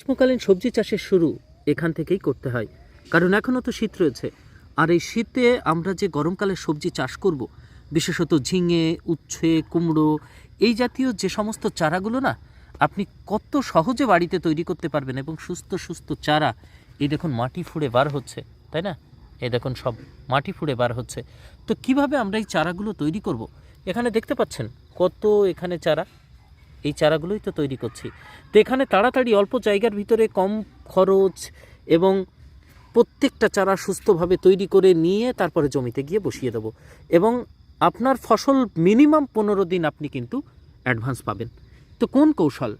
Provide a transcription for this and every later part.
গ্রীষ্মকালীন সবজি চাষের শুরু এখান থেকেই করতে হয়, কারণ এখনও তো শীত রয়েছে। আর এই শীতে আমরা যে গরমকালে সবজি চাষ করব, বিশেষত ঝিঙে, উচ্ছে, কুমড়ো, এই জাতীয় যে সমস্ত চারাগুলো না আপনি কত সহজে বাড়িতে তৈরি করতে পারবেন, এবং সুস্থ সুস্থ চারা। এই দেখুন মাটি ফুঁড়ে বার হচ্ছে, তাই না? এই দেখুন সব মাটি ফুঁড়ে বার হচ্ছে। তো কিভাবে আমরা এই চারাগুলো তৈরি করব? এখানে দেখতে পাচ্ছেন কত এখানে চারা, এই চারাগুলোই তো তৈরি করছি। তো এখানে তাড়াতাড়ি অল্প জায়গার ভিতরে কম খরচ এবং প্রত্যেকটা চারা সুস্থভাবে তৈরি করে নিয়ে তারপরে জমিতে গিয়ে বসিয়ে দেবো, এবং আপনার ফসল মিনিমাম 15 দিন আপনি কিন্তু অ্যাডভান্স পাবেন। তো কোন কৌশল,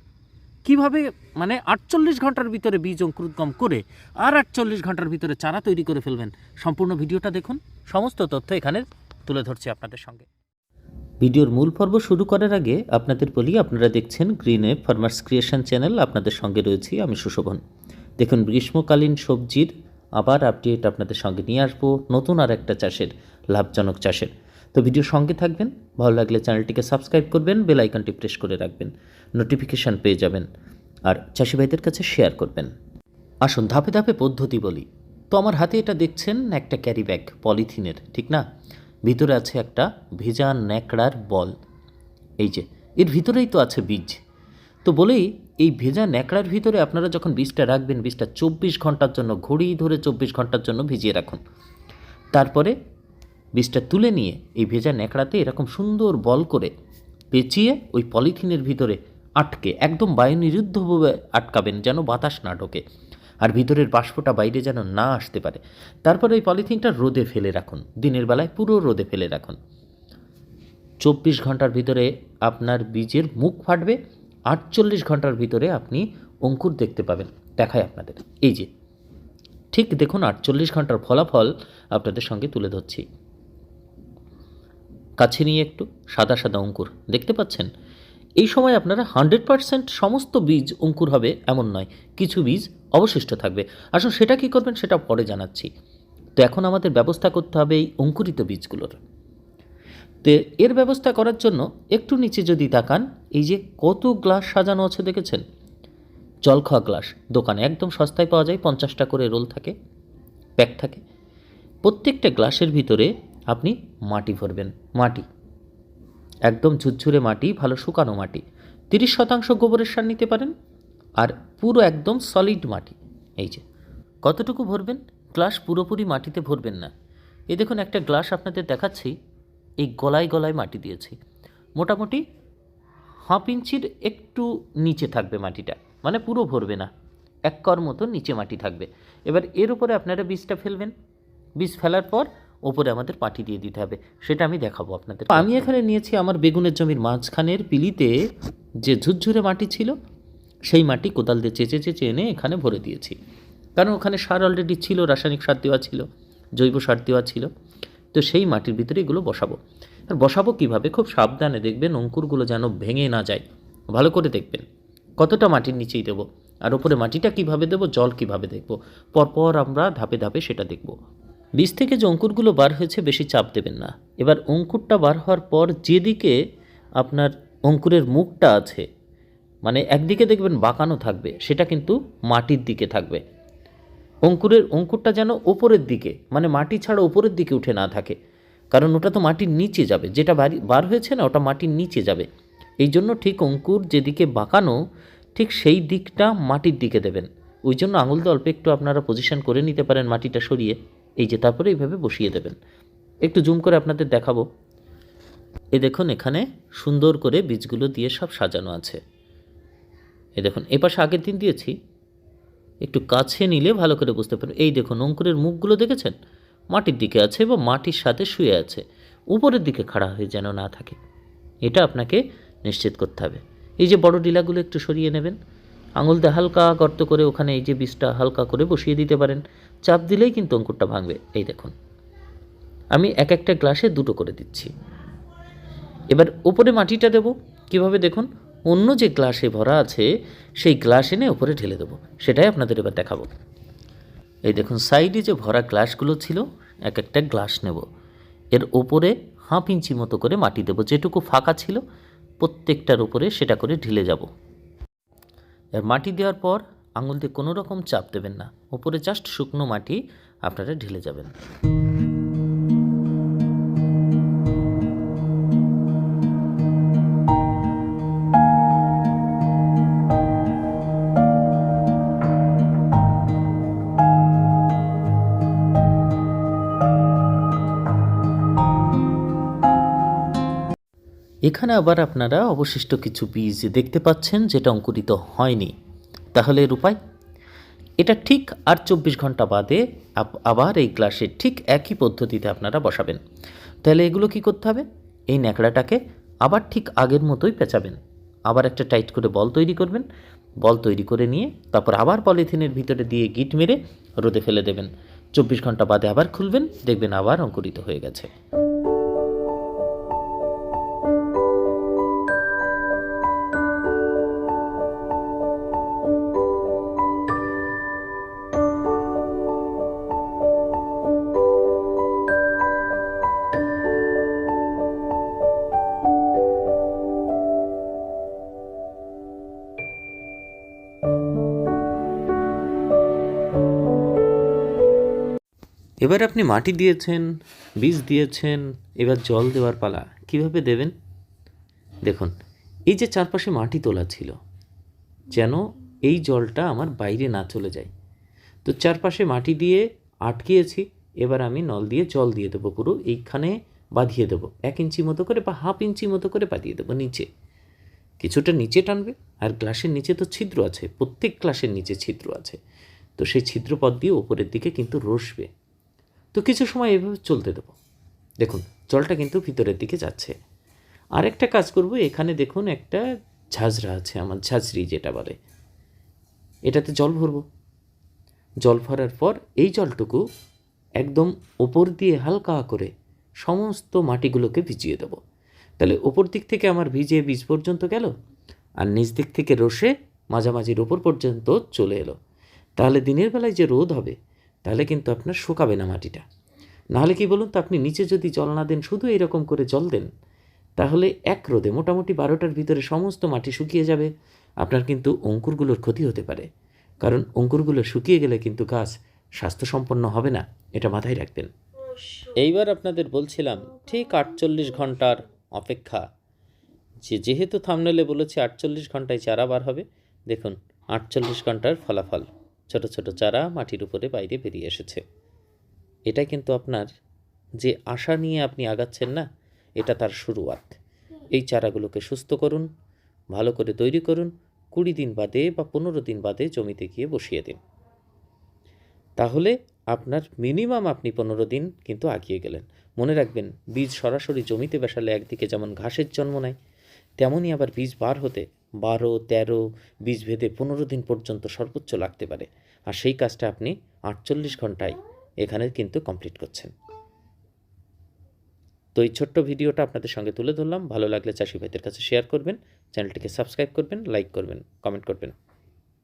কিভাবে, মানে 48 ঘন্টার ভিতরে বীজ অঙ্কুরোদ্গম করে আর 48 ঘন্টার ভিতরে চারা তৈরি করে ফেলবেন, সম্পূর্ণ ভিডিওটা দেখুন। সমস্ত তথ্য এখানে তুলে ধরছি আপনাদের সঙ্গে। ভিডিওর মূল পর্ব শুরু করার আগে আপনাদের বলি, আপনারা দেখছেন গ্রিন এ ফার্মার্স ক্রিয়েশন চ্যানেল। আপনাদের সঙ্গে রয়েছি আমি সুশোভন। দেখুন, গ্রীষ্মকালীন সবজির আবার আপডেট আপনাদের সঙ্গে নিয়ে আসবো, নতুন আর একটা চাষের, লাভজনক চাষের। তো ভিডিওর সঙ্গে থাকবেন, ভালো লাগলে চ্যানেলটিকে সাবস্ক্রাইব করবেন, বেল আইকনটি প্রেস করে রাখবেন, নোটিফিকেশান পেয়ে যাবেন, আর চাষি ভাইদের কাছে শেয়ার করবেন। আসুন ধাপে ধাপে পদ্ধতি বলি। তো আমার হাতে এটা দেখছেন একটা ক্যারি ব্যাগ, পলিথিনের, ঠিক না? ভিতরে আছে একটা ভেজা ন্যাকড়ার বল। এই যে এর ভিতরেই তো আছে বীজ। তো বলেই এই ভেজা ন্যাকড়ার ভিতরে আপনারা যখন বীজটা রাখবেন, বীজটা 24 ঘন্টার জন্য, ঘড়ি ধরে 24 ঘন্টার জন্য ভিজিয়ে রাখুন। তারপরে বীজটা তুলে নিয়ে এই ভেজা ন্যাকড়াতে এরকম সুন্দর বল করে পেঁচিয়ে ওই পলিথিনের ভিতরে আটকে, একদম বায়ুনিরুদ্ধভাবে আটকাবেন, যেন বাতাস না ঢোকে আর ভিতরের বাষ্পটা বাইরে যেন না আসতে পারে। তারপরে ওই পলিথিনটা রোদে ফেলে রাখুন, দিনের বেলায় পুরো রোদে ফেলে রাখুন। 24 ঘন্টার ভিতরে আপনার বীজের মুখ ফাটবে, 48 ঘন্টার ভিতরে আপনি অঙ্কুর দেখতে পাবেন। দেখায় আপনাদের, এই যে ঠিক দেখুন 48 ঘন্টার ফলাফল আপনাদের সঙ্গে তুলে ধরছি। কাছে নিয়ে একটু সাদা সাদা অঙ্কুর দেখতে পাচ্ছেন। এই সময় আপনারা 100% সমস্ত বীজ অঙ্কুর হবে এমন নয়, কিছু বীজ অবশিষ্ট থাকবে। আসুন সেটা কী করবেন সেটা পরে জানাচ্ছি। তো এখন আমাদের ব্যবস্থা করতে হবে এই অঙ্কুরিত বীজগুলোর। তো এর ব্যবস্থা করার জন্য একটু নিচে যদি তাকান, এই যে কত গ্লাস সাজানো আছে দেখেছেন? জল খাওয়া গ্লাস দোকানে একদম সস্তায় পাওয়া যায়, 50টা করে রোল থাকে, প্যাক থাকে। প্রত্যেকটা গ্লাসের ভিতরে আপনি মাটি ভরবেন, মাটি একদম ঝুরঝুরে মাটি, ভালো শুকানো মাটি। 30% গোবরের সার নিতে পারেন, আর পুরো একদম সলিড মাটি। এই যে কতটুকু ভরবেন, গ্লাস পুরোপুরি মাটিতে ভরবেন না। এই দেখুন একটা গ্লাস আপনাদের দেখাচ্ছি, এই গলায় গলায় মাটি দিয়েছি, মোটামুটি 1/2 ইঞ্চির একটু নিচে থাকবে মাটিটা, মানে পুরো ভরবে না, 1 কর মতো নিচে মাটি থাকবে। এবার এর উপরে আপনারা বীজটা ফেলবেন। বীজ ফেলার পর ওপরে আমাদের মাটি দিয়ে দিতে হবে, সেটা আমি দেখাবো আপনাদের। আমি এখানে নিয়েছি আমার বেগুনের জমির মাঝখানের পিলিতে যে ঝুরঝুরে মাটি ছিল, সেই মাটি কোদাল দিয়ে চেঁচে চেঁচে এনে এখানে ভরে দিয়েছি, কারণ ওখানে সার অলরেডি ছিল, রাসায়নিক সার দেওয়া ছিল, জৈব সার দেওয়া ছিল। তো সেই মাটির ভিতরে এগুলো বসাবো। আর বসাবো কীভাবে, খুব সাবধানে দেখবেন অঙ্কুরগুলো যেন ভেঙে না যায়, ভালো করে দেখবেন কতটা মাটির নিচেই দেবো, আর ওপরে মাটিটা কিভাবে দেবো, জল কিভাবে দেখবো, পরপর আমরা ধাপে ধাপে সেটা দেখব। বীজ থেকে যে অঙ্কুরগুলো বার হয়েছে বেশি চাপ দেবেন না। এবার অঙ্কুরটা বার হওয়ার পর যেদিকে আপনার অঙ্কুরের মুখটা আছে, মানে একদিকে দেখবেন বাঁকানো থাকবে, সেটা কিন্তু মাটির দিকে থাকবে। অঙ্কুরটা যেন ওপরের দিকে, মানে মাটি ছাড়া ওপরের দিকে উঠে না থাকে, কারণ ওটা তো মাটির নিচে যাবে, যেটা বার হয়েছে না ওটা মাটির নিচে যাবে। এই জন্য ঠিক অঙ্কুর যেদিকে বাঁকানো, ঠিক সেই দিকটা মাটির দিকে দেবেন। ওই জন্য আঙুল দিয়ে অল্প একটু আপনারা পজিশন করে নিতে পারেন মাটিটা সরিয়ে, এই যে তারপরে এইভাবে বসিয়ে দেবেন। একটু জুম করে আপনাদের দেখাবো। এই দেখুন এখানে সুন্দর করে বীজগুলো দিয়ে সব সাজানো আছে। এই দেখুন এপাশে আগের দিন দিয়েছি, একটু কাছে নিলে ভালো করে বুঝতে পারবেন। এই দেখুন অঙ্কুরের মুখগুলো দেখেছেন, মাটির দিকে আছে এবং মাটির সাথে শুয়ে আছে, উপরের দিকে খাড়া হয়ে যেন না থাকে, এটা আপনাকে নিশ্চিত করতে হবে। এই যে বড় ডিলাগুলো একটু সরিয়ে নেবেন, আঙুল দিয়ে হালকা গর্ত করে ওখানে এই যে বীজটা হালকা করে বসিয়ে দিতে পারেন, চাপ দিলেই কিন্তু অঙ্কুরটা ভাঙবে। এই দেখুন আমি এক একটা গ্লাসে 2টো করে দিচ্ছি। এবার উপরে মাটিটা দেব কিভাবে দেখুন, অন্য যে গ্লাসে ভরা আছে সেই গ্লাস এনে উপরে ঢেলে দেবো, সেটাই আপনাদের এবার দেখাবো। এই দেখুন সাইডে যে ভরা গ্লাসগুলো ছিল, এক একটা গ্লাস নেব, এর ওপরে 1/2 ইঞ্চি মতো করে মাটি দেব, যেটুকু ফাঁকা ছিল প্রত্যেকটার উপরে সেটা করে ঢেলে যাব। এর মাটি দেওয়ার পর আঙুল দিয়ে কোনো রকম চাপ দেবেন না, ওপরে জাস্ট শুকনো মাটি আপনারা ঢেলে যাবেন। এখানে আবার আপনারা অবশিষ্ট কিছু বীজ দেখতে পাচ্ছেন যেটা অঙ্কুরিত হয়নি। তাহলে এর উপায়, এটা ঠিক আর 24 ঘন্টা বাদে আবার এই গ্লাসে ঠিক একই পদ্ধতিতে আপনারা বসাবেন। তাহলে এগুলো কি করতে হবে, এই ন্যাকড়াটাকে আবার ঠিক আগের মতোই পেঁচাবেন, আবার একটা টাইট করে বল তৈরি করবেন, বল তৈরি করে নিয়ে তারপর আবার পলিথিনের ভিতরে দিয়ে গিট মেরে রোদে ফেলে দেবেন। 24 ঘন্টা বাদে আবার খুলবেন, দেখবেন আবার অঙ্কুরিত হয়ে গেছে। এবার আপনি মাটি দিয়েছেন, বীজ দিয়েছেন, এবার জল দেওয়ার পালা। কিভাবে দেবেন দেখুন, এই যে চারপাশে মাটি তোলা ছিল, যেন এই জলটা আমার বাইরে না চলে যায়, তো চারপাশে মাটি দিয়ে আটকিয়েছি। এবার আমি নল দিয়ে জল দিয়ে দেবো, পুরো এইখানে বাঁধিয়ে দেবো, 1 ইঞ্চি মতো করে বা হাফ ইঞ্চি মতো করে বাঁধিয়ে দেবো নিচে। কিছুটা নিচে টানবে, আর গ্লাসের নিচে তো ছিদ্র আছে, প্রত্যেক গ্লাসের নিচে ছিদ্র আছে, তো সেই ছিদ্রপথ দিয়ে ওপরের দিকে কিন্তু রসবে। তো কিছু সময় এভাবে চলতে দেবো। দেখুন জলটা কিন্তু ভিতরের দিকে যাচ্ছে। আরেকটা কাজ করব, এখানে দেখুন একটা ঝাঁঝরা আছে, আমার ঝাঁঝরি যেটা বলে, এটাতে জল ভরবো। জল ভরার পর এই জলটুকু একদম ওপর দিয়ে হালকা করে সমস্ত মাটিগুলোকে ভিজিয়ে দেবো। তাহলে ওপর দিক থেকে আমার ভিজে বীজ পর্যন্ত গেল, আর নিচ দিক থেকে রসে মাঝামাঝির ওপর পর্যন্ত চলে এলো। তাহলে দিনের বেলায় যে রোদ হবে, তাহলে কিন্তু আপনার শুকাবে না মাটিটা। নাহলে কি বলুন তো, আপনি নিচে যদি জল না দেন, শুধু এরকম করে জল দেন, তাহলে এক রোদে মোটামুটি 12টার ভিতরে সমস্ত মাটি শুকিয়ে যাবে। আপনার কিন্তু অঙ্কুরগুলোর ক্ষতি হতে পারে, কারণ অঙ্কুরগুলো শুকিয়ে গেলে কিন্তু গাছ স্বাস্থ্যসম্পন্ন হবে না, এটা মাথায় রাখবেন। এইবার আপনাদের বলছিলাম ঠিক 48 ঘন্টার অপেক্ষা, যেহেতু থাম্বনেলে বলেছি 48 ঘন্টায় চারা বার হবে। দেখুন 48 ঘন্টার ফলাফল, ছোট ছোট চারা মাটির উপরে বাইরে বেরিয়ে এসেছে। এটা কিন্তু আপনার যে আশা নিয়ে আপনি আগাচ্ছেন না, এটা তার শুরুয়াত। এই চারাগুলোকে সুস্থ করুন, ভালো করে তৈরি করুন, 20 দিন বাদে বা 15 দিন বাদে জমিতে গিয়ে বসিয়ে দিন। তাহলে আপনার মিনিমাম আপনি 15 দিন কিন্তু আগিয়ে গেলেন। মনে রাখবেন, বীজ সরাসরি জমিতে বসালে একদিকে যেমন ঘাসের জন্ম নেয়, তেমনই আবার বীজ বার হতে 12-13 বীজ ভেদে 15 দিন পর্যন্ত সর্বোচ্চ লাগতে পারে। আর সেই কাজটা আপনি 48 ঘন্টায় এখানে কিন্তু কমপ্লিট করছেন। তো এই ছোট্ট ভিডিওটা আপনাদের সঙ্গে তুলে ধরলাম। ভালো লাগলে চাষি ভাইদের কাছে শেয়ার করবেন, চ্যানেলটিকে সাবস্ক্রাইব করবেন, লাইক করবেন, কমেন্ট করবেন।